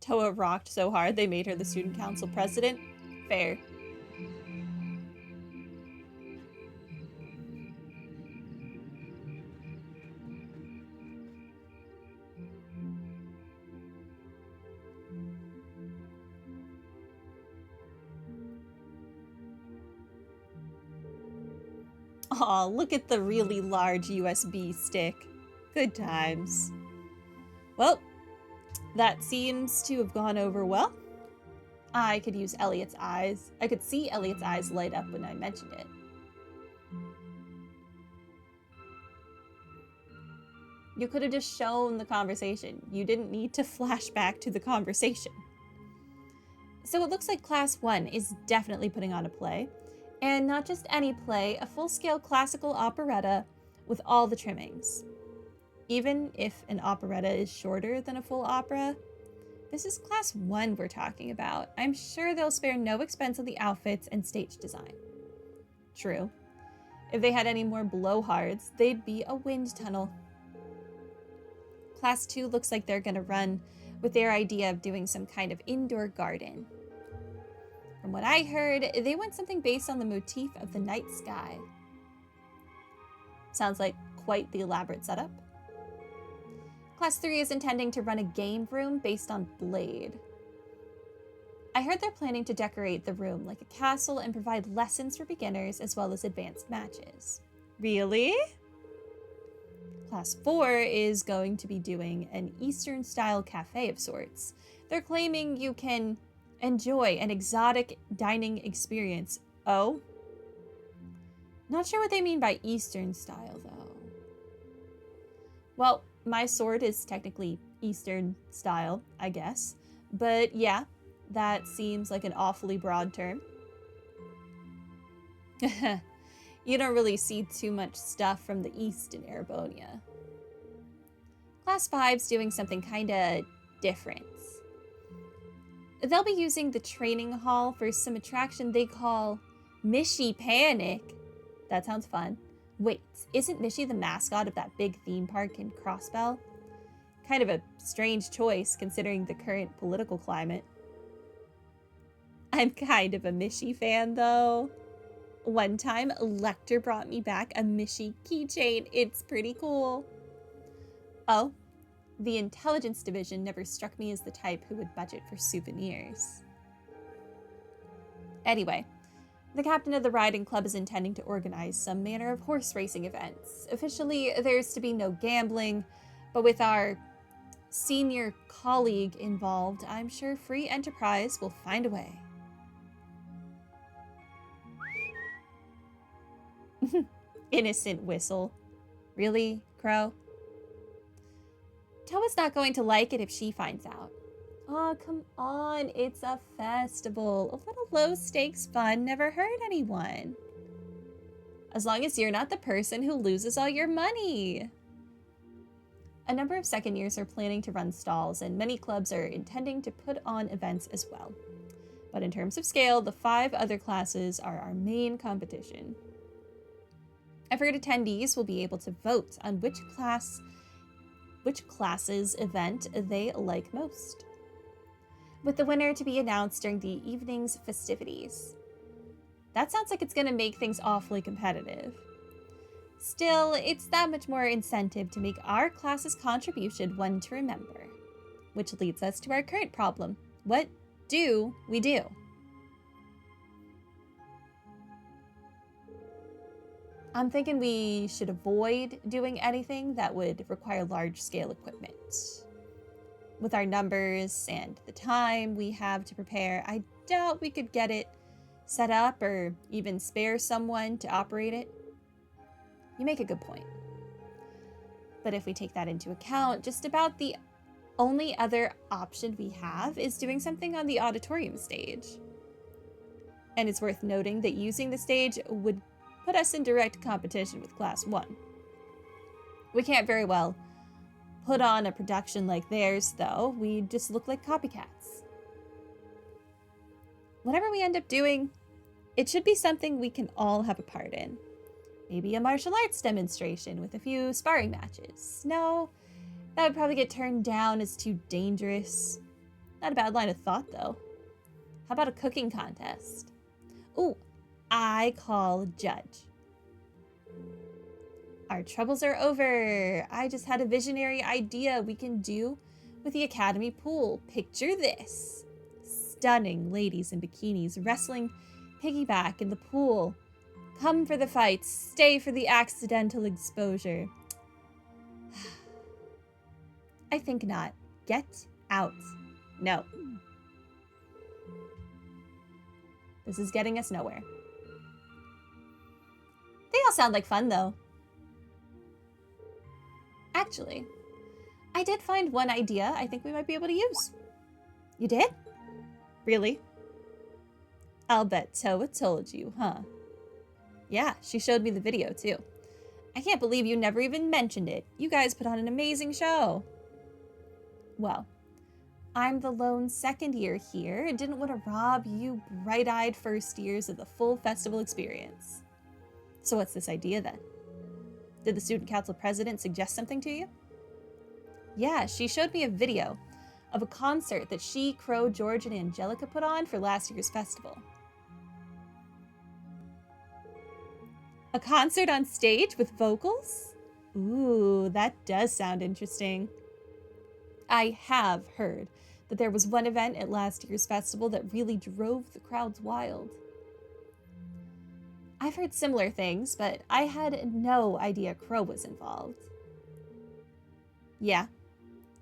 Toa rocked so hard they made her the student council president. Fair. Aw, look at the really large USB stick. Good times. Well, that seems to have gone over well. I could use Elliot's eyes. I could see Elliot's eyes light up when I mentioned it. You could have just shown the conversation. You didn't need to flash back to the conversation. So it looks like Class 1 is definitely putting on a play. And not just any play, a full-scale classical operetta with all the trimmings. Even if an operetta is shorter than a full opera, this is Class 1 we're talking about. I'm sure they'll spare no expense on the outfits and stage design. True. If they had any more blowhards, they'd be a wind tunnel. Class 2 looks like they're gonna run with their idea of doing some kind of indoor garden. From what I heard, they want something based on the motif of the night sky. Sounds like quite the elaborate setup. Class 3 is intending to run a game room based on Blade. I heard they're planning to decorate the room like a castle and provide lessons for beginners as well as advanced matches. Really? Class 4 is going to be doing an Eastern-style cafe of sorts. They're claiming you can enjoy an exotic dining experience. Oh? Not sure what they mean by Eastern style, though. Well, my sword is technically Eastern style, I guess. But yeah, that seems like an awfully broad term. You don't really see too much stuff from the East in Erebonia. Class 5's doing something kinda different. They'll be using the training hall for some attraction they call Mishy Panic. That sounds fun. Wait, isn't Mishy the mascot of that big theme park in Crossbell? Kind of a strange choice considering the current political climate. I'm kind of a Mishy fan though. One time, Lecter brought me back a Mishy keychain. It's pretty cool. Oh, the intelligence division never struck me as the type who would budget for souvenirs. Anyway, the captain of the riding club is intending to organize some manner of horse racing events. Officially, there's to be no gambling, but with our senior colleague involved, I'm sure free enterprise will find a way. Innocent whistle. Really, Crow? Toa's not going to like it if she finds out. Oh, come on. It's a festival. A little low-stakes fun never hurt anyone. As long as you're not the person who loses all your money. A number of second years are planning to run stalls, and many clubs are intending to put on events as well. But in terms of scale, the 5 other classes are our main competition. I've heard attendees will be able to vote on which class's event they like most, with the winner to be announced during the evening's festivities. That sounds like it's going to make things awfully competitive. Still, it's that much more incentive to make our class's contribution one to remember. Which leads us to our current problem. What do we do? I'm thinking we should avoid doing anything that would require large-scale equipment. With our numbers and the time we have to prepare, I doubt we could get it set up or even spare someone to operate it. You make a good point. But if we take that into account, just about the only other option we have is doing something on the auditorium stage. And it's worth noting that using the stage would put us in direct competition with Class 1. We can't very well put on a production like theirs, though. We just look like copycats. Whatever we end up doing, it should be something we can all have a part in. Maybe a martial arts demonstration with a few sparring matches. No, that would probably get turned down as too dangerous. Not a bad line of thought, though. How about a cooking contest? Ooh, I call judge. Our troubles are over. I just had a visionary idea we can do with the Academy pool. Picture this. Stunning ladies in bikinis wrestling piggyback in the pool. Come for the fights, stay for the accidental exposure. I think not. Get out. No. This is getting us nowhere. They all sound like fun, though. Actually, I did find one idea I think we might be able to use. You did? Really? I'll bet Toa told you, huh? Yeah, she showed me the video, too. I can't believe you never even mentioned it. You guys put on an amazing show. Well, I'm the lone second year here and didn't want to rob you bright-eyed first years of the full festival experience. So what's this idea then? Did the student council president suggest something to you? Yeah, she showed me a video of a concert that she, Crow, George, and Angelica put on for last year's festival. A concert on stage with vocals? Ooh, that does sound interesting. I have heard that there was one event at last year's festival that really drove the crowds wild. I've heard similar things, but I had no idea Crow was involved. Yeah,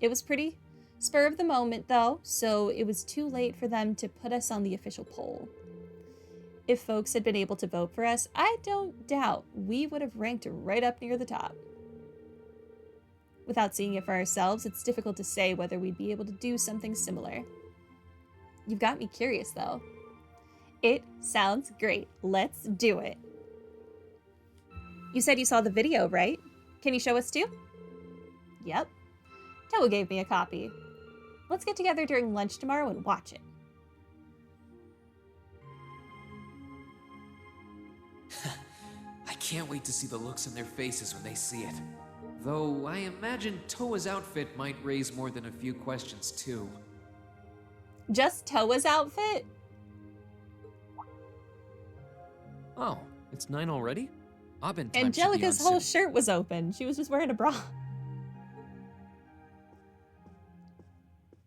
it was pretty spur of the moment though, so it was too late for them to put us on the official poll. If folks had been able to vote for us, I don't doubt we would have ranked right up near the top. Without seeing it for ourselves, it's difficult to say whether we'd be able to do something similar. You've got me curious though. It sounds great. Let's do it. You said you saw the video, right? Can you show us too? Yep. Toa gave me a copy. Let's get together during lunch tomorrow and watch it. I can't wait to see the looks on their faces when they see it. Though I imagine Toa's outfit might raise more than a few questions too. Just Toa's outfit? Oh, it's 9 already? Angelica's whole shirt was open. She was just wearing a bra.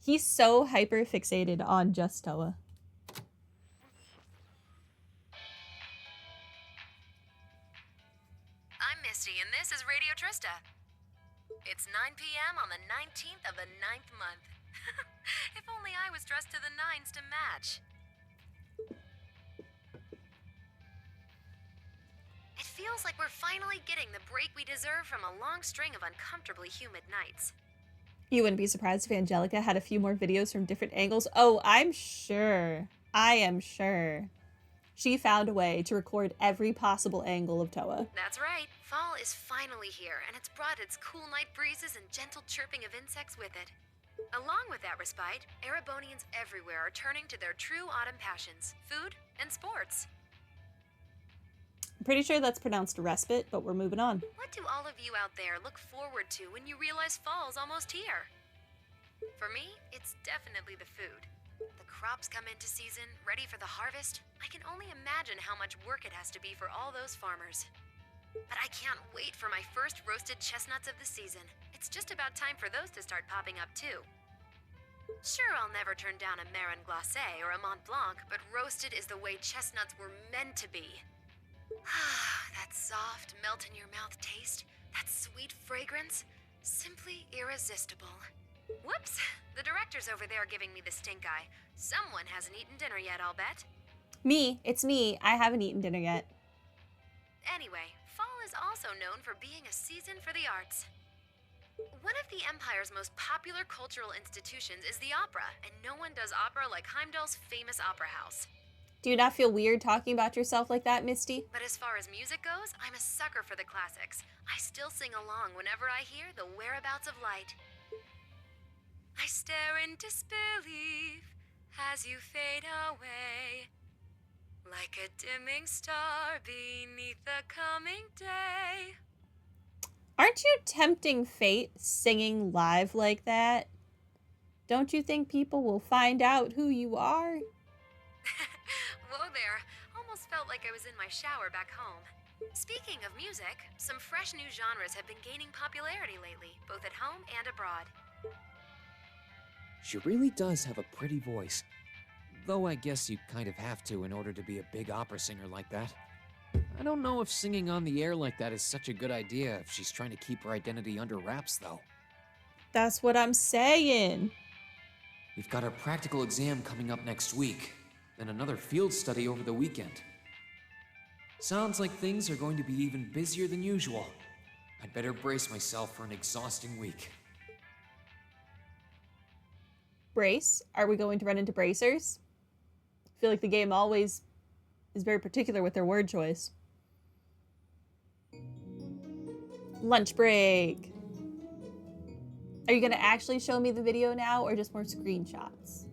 He's so hyper fixated on just Toa. I'm Misty, and this is Radio Trista. It's 9 p.m. on the 19th of the 9th month. If only I was dressed to the nines to match. It feels like we're finally getting the break we deserve from a long string of uncomfortably humid nights. You wouldn't be surprised if Angelica had a few more videos from different angles. Oh, I'm sure. I am sure. She found a way to record every possible angle of Toa. That's right. Fall is finally here, and it's brought its cool night breezes and gentle chirping of insects with it. Along with that respite, Erebonians everywhere are turning to their true autumn passions, food and sports. I'm pretty sure that's pronounced respite, but we're moving on. What do all of you out there look forward to when you realize fall's almost here? For me, it's definitely the food. The crops come into season, ready for the harvest. I can only imagine how much work it has to be for all those farmers. But I can't wait for my first roasted chestnuts of the season. It's just about time for those to start popping up too. Sure, I'll never turn down a Marron Glacé or a Mont Blanc, but roasted is the way chestnuts were meant to be. That soft, melt-in-your-mouth taste, that sweet fragrance, simply irresistible. Whoops! The director's over there giving me the stink eye. Someone hasn't eaten dinner yet, I'll bet. Me, it's me. I haven't eaten dinner yet. Anyway, fall is also known for being a season for the arts. One of the Empire's most popular cultural institutions is the opera, and no one does opera like Heimdall's famous opera house. Do you not feel weird talking about yourself like that, Misty? But as far as music goes, I'm a sucker for the classics. I still sing along whenever I hear the whereabouts of light. I stare in disbelief as you fade away, like a dimming star beneath the coming day. Aren't you tempting fate singing live like that? Don't you think people will find out who you are? Whoa there. Almost felt like I was in my shower back home. Speaking of music, some fresh new genres have been gaining popularity lately, both at home and abroad. She really does have a pretty voice. Though I guess you kind of have to in order to be a big opera singer like that. I don't know if singing on the air like that is such a good idea if she's trying to keep her identity under wraps, though. That's what I'm saying. We've got our practical exam coming up next week, then another field study over the weekend. Sounds like things are going to be even busier than usual. I'd better brace myself for an exhausting week. Brace? Are we going to run into bracers? I feel like the game always is very particular with their word choice. Lunch break. Are you going to actually show me the video now or just more screenshots?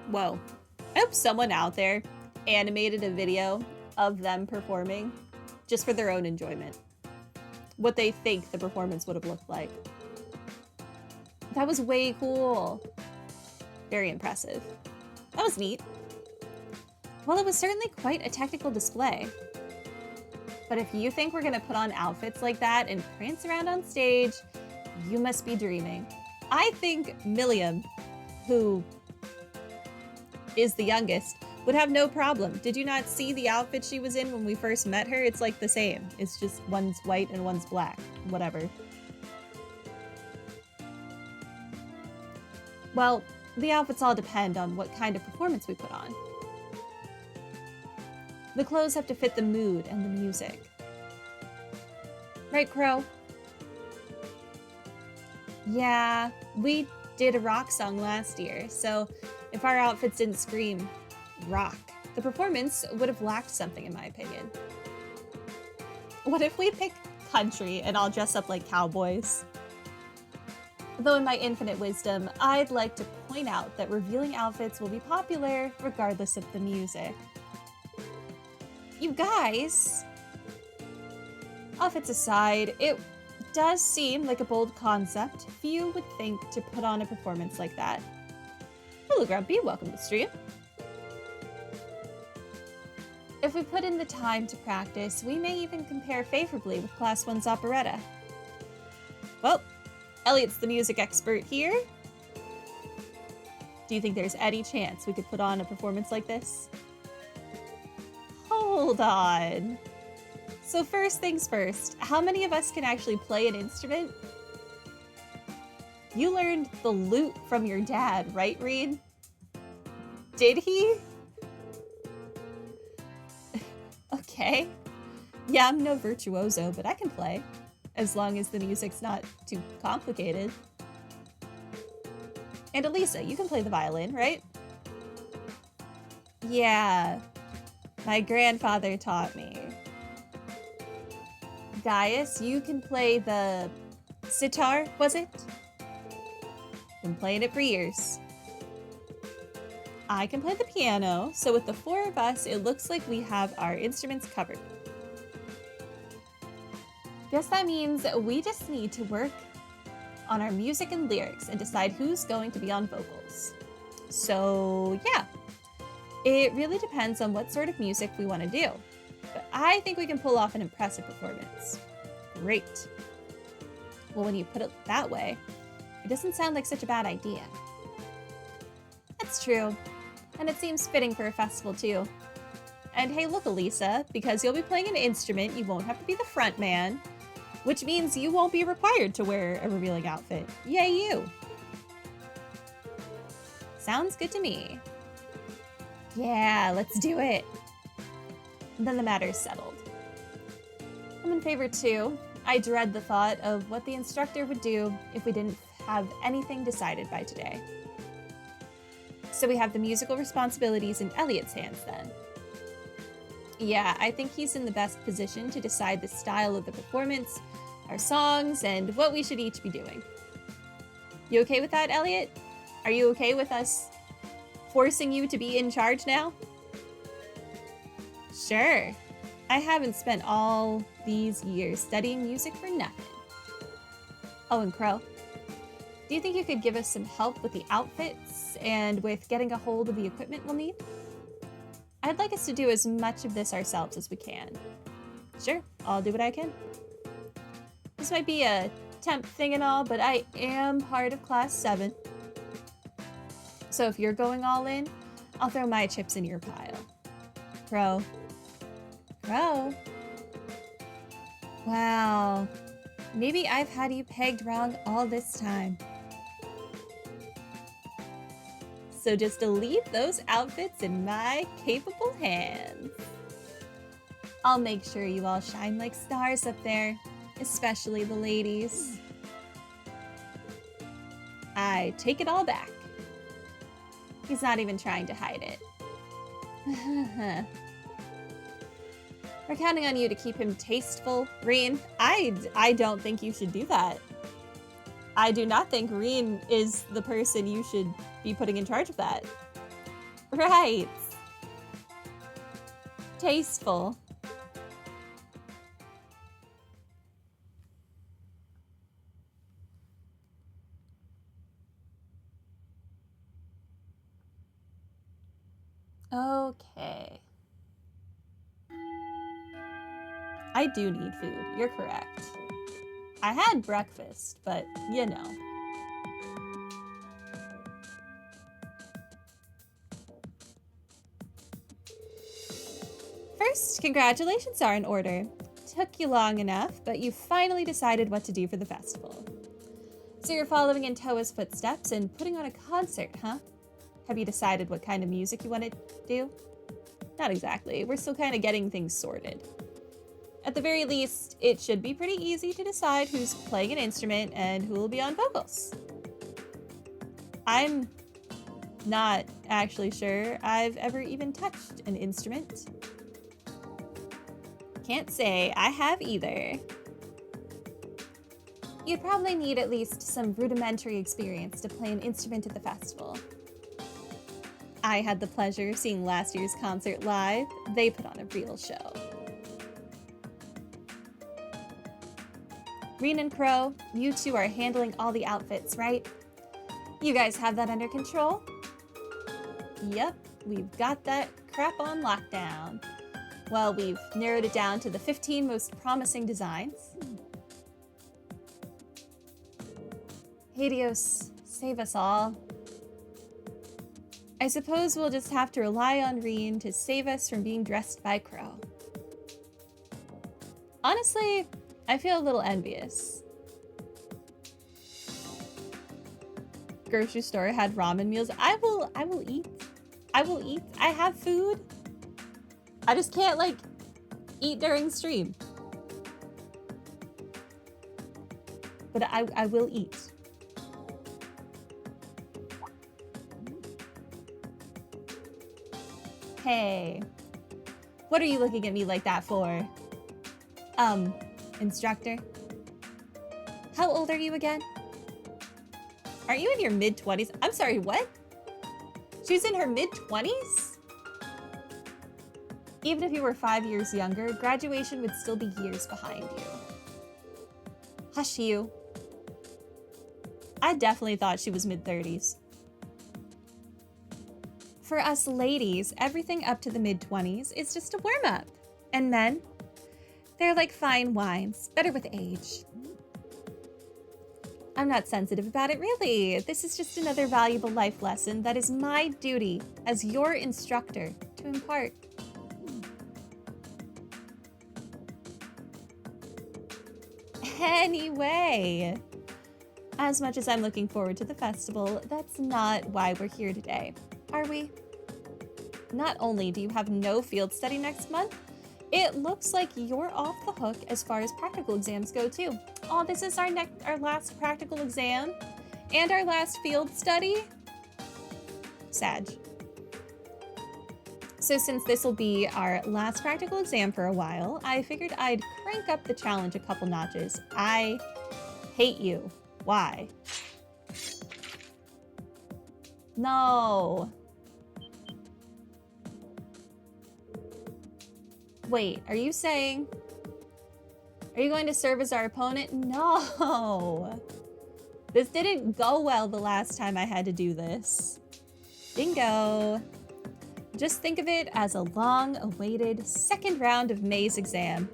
Whoa. I hope someone out there animated a video of them performing just for their own enjoyment. What they think the performance would have looked like. That was way cool. Very impressive. That was neat. Well, it was certainly quite a technical display. But if you think we're gonna put on outfits like that and prance around on stage, you must be dreaming. I think Milliam, who is the youngest, would have no problem. Did you not see the outfit she was in when we first met her? It's like the same. It's just one's white and one's black. Whatever. Well, the outfits all depend on what kind of performance we put on. The clothes have to fit the mood and the music. Right, Crow? Yeah, we did a rock song last year, so if our outfits didn't scream rock, the performance would have lacked something, in my opinion. What if we pick country and all dress up like cowboys? Though in my infinite wisdom, I'd like to point out that revealing outfits will be popular regardless of the music. You guys! Outfits aside, it does seem like a bold concept. Few would think to put on a performance like that. Hello, Grumpy. Welcome to the stream. If we put in the time to practice, we may even compare favorably with Class 1's operetta. Well, Elliot's the music expert here. Do you think there's any chance we could put on a performance like this? Hold on. So first things first, how many of us can actually play an instrument? You learned the lute from your dad, right, Rean? Did he? Okay. Yeah, I'm no virtuoso, but I can play. As long as the music's not too complicated. And Elisa, you can play the violin, right? Yeah. My grandfather taught me. Gaius, you can play the sitar, was it? Been playing it for years. I can play the piano, so with the four of us, it looks like we have our instruments covered. Guess that means we just need to work on our music and lyrics and decide who's going to be on vocals. So yeah, it really depends on what sort of music we want to do. But I think we can pull off an impressive performance. Great. Well, when you put it that way, it doesn't sound like such a bad idea. That's true. And it seems fitting for a festival too. And hey, look, Elisa, because you'll be playing an instrument, you won't have to be the front man, which means you won't be required to wear a revealing outfit. Yay, you! Sounds good to me. Yeah, let's do it. Then the matter's settled. I'm in favor too. I dread the thought of what the instructor would do if we didn't have anything decided by today. So we have the musical responsibilities in Elliot's hands then. Yeah, I think he's in the best position to decide the style of the performance, our songs, and what we should each be doing. You okay with that, Elliot? Are you okay with us forcing you to be in charge now? Sure. I haven't spent all these years studying music for nothing. Oh, and Crow, do you think you could give us some help with the outfits and with getting a hold of the equipment we'll need? I'd like us to do as much of this ourselves as we can. Sure, I'll do what I can. This might be a temp thing and all, but I am part of Class 7. So if you're going all in, I'll throw my chips in your pile. Crow. Crow. Wow. Maybe I've had you pegged wrong all this time. So just to leave those outfits in my capable hands. I'll make sure you all shine like stars up there, especially the ladies. I take it all back. He's not even trying to hide it. We're counting on you to keep him tasteful. Rean, I don't think you should do that. I do not think Rean is the person you should be putting in charge of that. Right. Tasteful. Okay. I do need food. You're correct. I had breakfast, but you know. First, congratulations are in order. Took you long enough, but you finally decided what to do for the festival. So you're following in Toa's footsteps and putting on a concert, huh? Have you decided what kind of music you want to do? Not exactly. We're still kind of getting things sorted. At the very least, it should be pretty easy to decide who's playing an instrument and who will be on vocals. I'm not actually sure I've ever even touched an instrument. Can't say I have either. You'd probably need at least some rudimentary experience to play an instrument at the festival. I had the pleasure of seeing last year's concert live. They put on a real show. Rean and Crow, you two are handling all the outfits, right? You guys have that under control? Yep, we've got that crap on lockdown. Well, we've narrowed it down to the 15 most promising designs. Helios, save us all. I suppose we'll just have to rely on Rean to save us from being dressed by Crow. Honestly, I feel a little envious. Grocery store had ramen meals. I will eat. I will eat. I have food. I just can't, like, eat during stream. But I will eat. Hey. What are you looking at me like that for? Instructor? How old are you again? Are you in your mid-20s? I'm sorry, what? She's in her mid-20s? Even if you were 5 years younger, graduation would still be years behind you. Hush you. I definitely thought she was mid-30s. For us ladies, everything up to the mid-20s is just a warm-up. And men? They're like fine wines, better with age. I'm not sensitive about it, really. This is just another valuable life lesson that is my duty as your instructor to impart. Anyway, as much as I'm looking forward to the festival, that's not why we're here today, are we? Not only do you have no field study next month, it looks like you're off the hook as far as practical exams go too. Oh, this is our last practical exam and our last field study. Sag. So since this will be our last practical exam for a while, I figured I'd crank up the challenge a couple notches. I hate you. Why? No. Wait, are you saying... Are you going to serve as our opponent? No. This didn't go well the last time I had to do this. Bingo. Just think of it as a long-awaited second round of May's exam.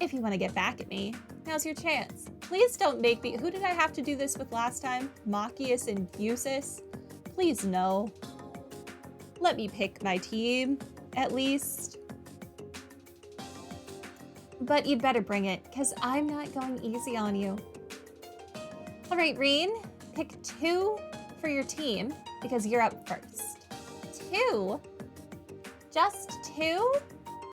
If you want to get back at me, now's your chance. Please don't make me... Who did I have to do this with last time? Machias and Fusis? Please no. Let me pick my team, at least. But you'd better bring it, because I'm not going easy on you. All right, Rean, pick 2 for your team, because you're up first. 2? Just 2?